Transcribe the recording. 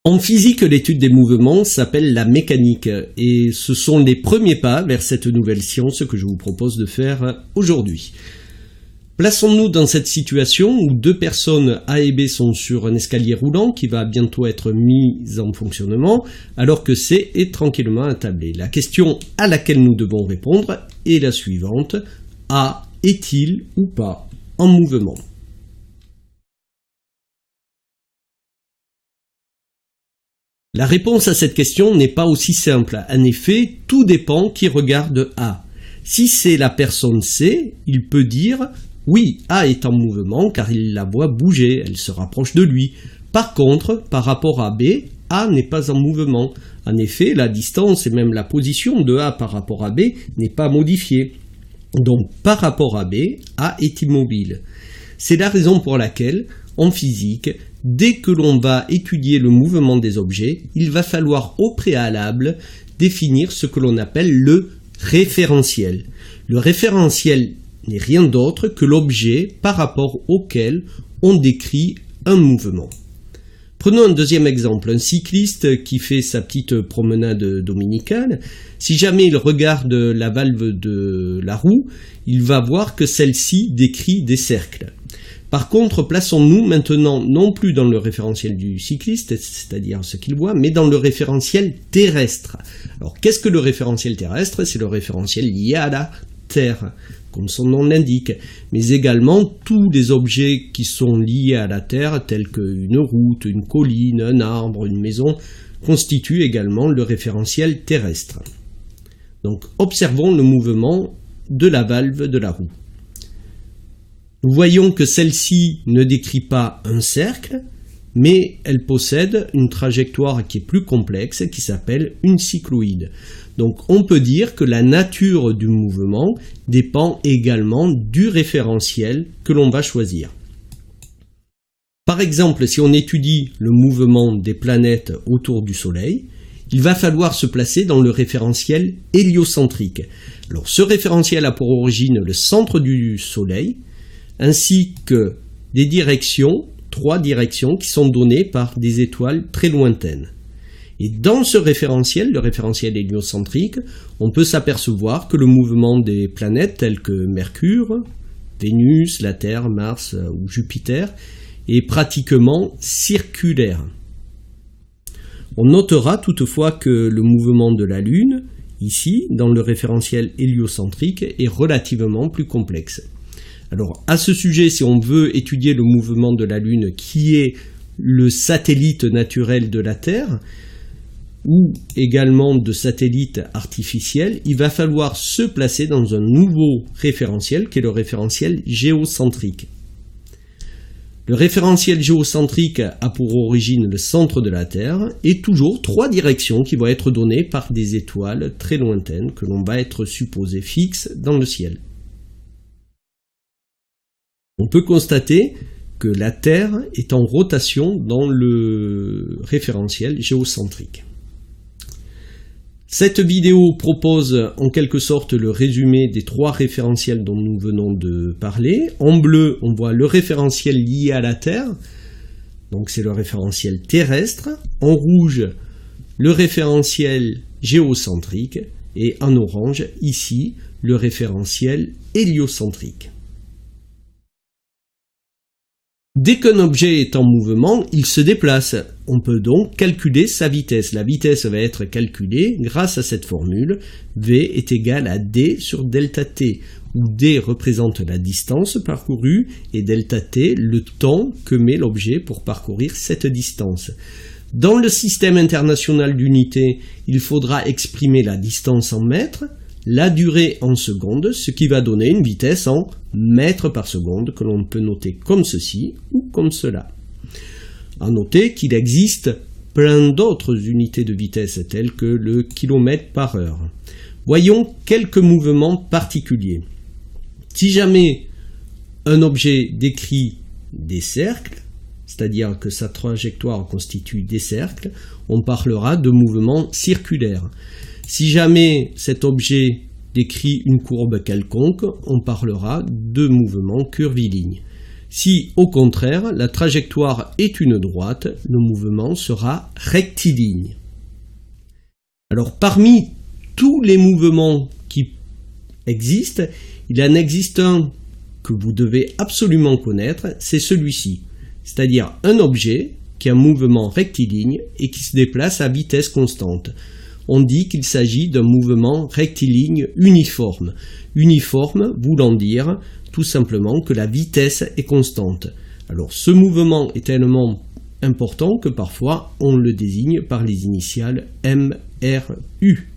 En physique, l'étude des mouvements s'appelle la mécanique et ce sont les premiers pas vers cette nouvelle science que je vous propose de faire aujourd'hui. Plaçons-nous dans cette situation où deux personnes A et B sont sur un escalier roulant qui va bientôt être mis en fonctionnement alors que C est tranquillement attablé. La question à laquelle nous devons répondre est la suivante. A est-il ou pas en mouvement ? La réponse à cette question n'est pas aussi simple. En effet, tout dépend qui regarde A. Si c'est la personne C, il peut dire « Oui, A est en mouvement car il la voit bouger, elle se rapproche de lui. » Par contre, par rapport à B, A n'est pas en mouvement. En effet, la distance et même la position de A par rapport à B n'est pas modifiée. Donc, par rapport à B, A est immobile. C'est la raison pour laquelle, en physique, dès que l'on va étudier le mouvement des objets, il va falloir au préalable définir ce que l'on appelle le référentiel. Le référentiel n'est rien d'autre que l'objet par rapport auquel on décrit un mouvement. Prenons un deuxième exemple, un cycliste qui fait sa petite promenade dominicale. Si jamais il regarde la valve de la roue, il va voir que celle-ci décrit des cercles. Par contre, plaçons-nous maintenant non plus dans le référentiel du cycliste, c'est-à-dire ce qu'il voit, mais dans le référentiel terrestre. Alors, qu'est-ce que le référentiel terrestre ? C'est le référentiel lié à la Terre, comme son nom l'indique, mais également tous les objets qui sont liés à la Terre, tels qu'une route, une colline, un arbre, une maison, constituent également le référentiel terrestre. Donc, observons le mouvement de la valve de la roue. Nous voyons que celle-ci ne décrit pas un cercle, mais elle possède une trajectoire qui est plus complexe, qui s'appelle une cycloïde. Donc on peut dire que la nature du mouvement dépend également du référentiel que l'on va choisir. Par exemple, si on étudie le mouvement des planètes autour du Soleil, il va falloir se placer dans le référentiel héliocentrique. Alors ce référentiel a pour origine le centre du Soleil, ainsi que des directions, 3 directions qui sont données par des étoiles très lointaines. Et dans ce référentiel, le référentiel héliocentrique, on peut s'apercevoir que le mouvement des planètes telles que Mercure, Vénus, la Terre, Mars ou Jupiter est pratiquement circulaire. On notera toutefois que le mouvement de la Lune, ici, dans le référentiel héliocentrique, est relativement plus complexe. Alors, à ce sujet, si on veut étudier le mouvement de la Lune, qui est le satellite naturel de la Terre, ou également de satellites artificiels, il va falloir se placer dans un nouveau référentiel, qui est le référentiel géocentrique. Le référentiel géocentrique a pour origine le centre de la Terre, et toujours 3 directions qui vont être données par des étoiles très lointaines, que l'on va être supposé fixes dans le ciel. On peut constater que la Terre est en rotation dans le référentiel géocentrique. Cette vidéo propose en quelque sorte le résumé des 3 référentiels dont nous venons de parler. En bleu, on voit le référentiel lié à la Terre, donc c'est le référentiel terrestre. En rouge, le référentiel géocentrique, et en orange, ici, le référentiel héliocentrique. Dès qu'un objet est en mouvement, il se déplace. On peut donc calculer sa vitesse. La vitesse va être calculée grâce à cette formule. V est égal à D sur delta T, où D représente la distance parcourue et delta T le temps que met l'objet pour parcourir cette distance. Dans le système international d'unités, il faudra exprimer la distance en mètres, la durée en secondes, ce qui va donner une vitesse en mètres par seconde que l'on peut noter comme ceci ou comme cela. À noter qu'il existe plein d'autres unités de vitesse telles que le kilomètre par heure. Voyons quelques mouvements particuliers. Si jamais un objet décrit des cercles, c'est-à-dire que sa trajectoire constitue des cercles, on parlera de mouvement circulaire. Si jamais cet objet décrit une courbe quelconque, on parlera de mouvement curviligne. Si, au contraire, la trajectoire est une droite, le mouvement sera rectiligne. Alors, parmi tous les mouvements qui existent, il en existe un que vous devez absolument connaître, c'est celui-ci, c'est-à-dire un objet qui a un mouvement rectiligne et qui se déplace à vitesse constante. On dit qu'il s'agit d'un mouvement rectiligne uniforme. Uniforme voulant dire tout simplement que la vitesse est constante. Alors ce mouvement est tellement important que parfois on le désigne par les initiales MRU.